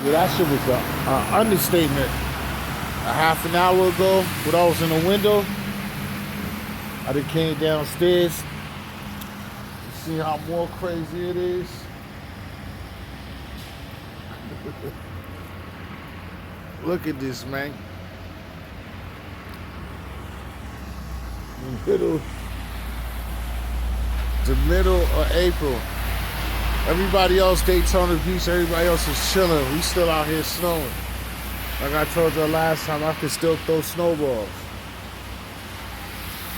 Yeah, that shit was an understatement. A half an hour ago, when I was in the window, I just came downstairs. You see how more crazy it is? Look at this, man. The middle of April. Everybody else, Daytona Beach, everybody else is chilling. We still out here snowing. Like I told you last time, I can still throw snowballs.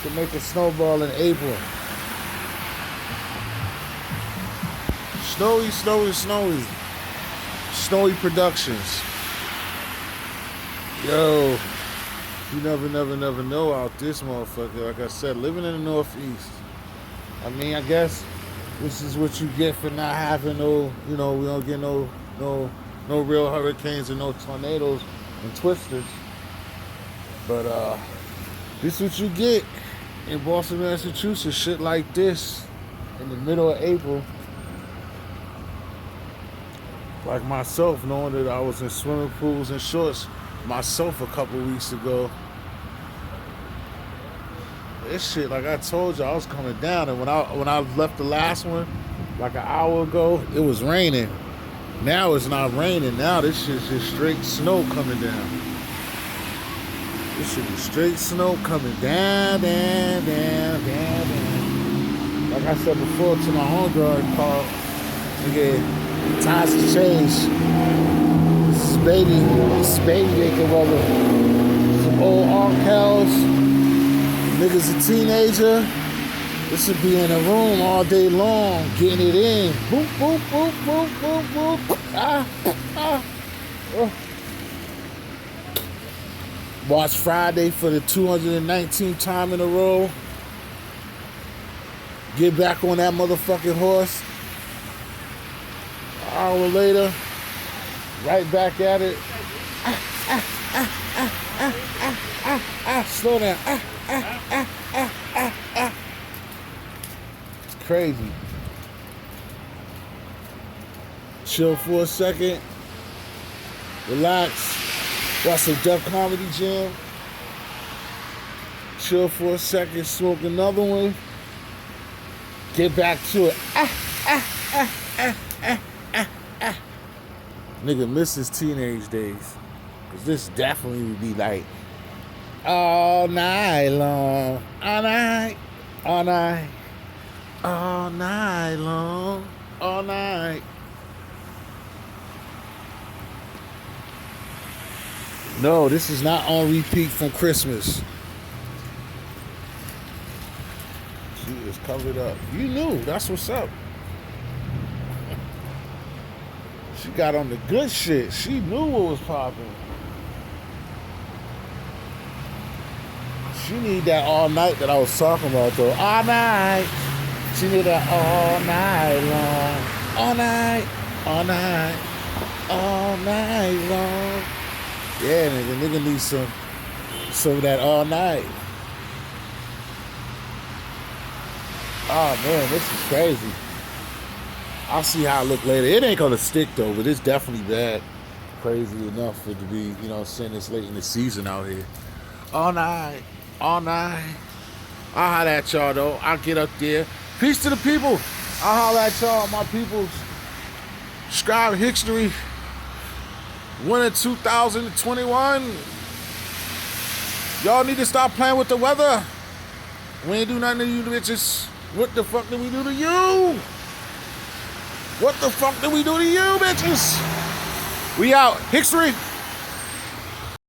To make a snowball in April. Snowy, snowy, snowy. Snowy Productions. Yo, you never know out this motherfucker. Like I said, living in the Northeast. I mean, I guess this is what you get for not having no, we don't get no real hurricanes and no tornadoes and twisters. But this is what you get in Boston, Massachusetts. Shit like this in the middle of April. Like myself, knowing that I was in swimming pools and shorts myself a couple weeks ago. This shit, like I told you, I was coming down, and when I left the last one, like an hour ago, it was raining. Now it's not raining. Now this shit's just straight snow coming down. This shit is straight snow coming down. Like I said before to my homeguard, called, nigga, times have changed. This baby making rubber. Some old arcals. Niggas a teenager. This would be in a room all day long, getting it in. Boop, boop, boop, boop, boop, boop. Oh. Watch Friday for the 219th time in a row. Get back on that motherfucking horse. An hour later, right back at it. Slow down. It's crazy. Chill for a second. Relax. Watch some Def Comedy Jam. Chill for a second. Smoke another one. Get back to it. Nigga misses teenage days. Cause this definitely would be like all night long. All night. All night. All night long. All night. No, this is not on repeat from Christmas. She is covered up. You knew. That's what's up. She got on the good shit. She knew what was popping. She need that all night that I was talking about, though. All night. She need that all night long. All night. All night. All night long. Yeah, nigga needs some of that all night. Oh, man, this is crazy. I'll see how it look later. It ain't gonna stick, though, but it's definitely bad. Crazy enough for it to be, saying this late in the season out here. All night. All night. I'll holler at y'all, though. I'll get up there. Peace to the people. I'll holler at y'all, my peoples. Scribe History. Winter 2021. Y'all need to stop playing with the weather. We ain't do nothing to you bitches. What the fuck did we do to you? What the fuck did we do to you bitches? We out. History.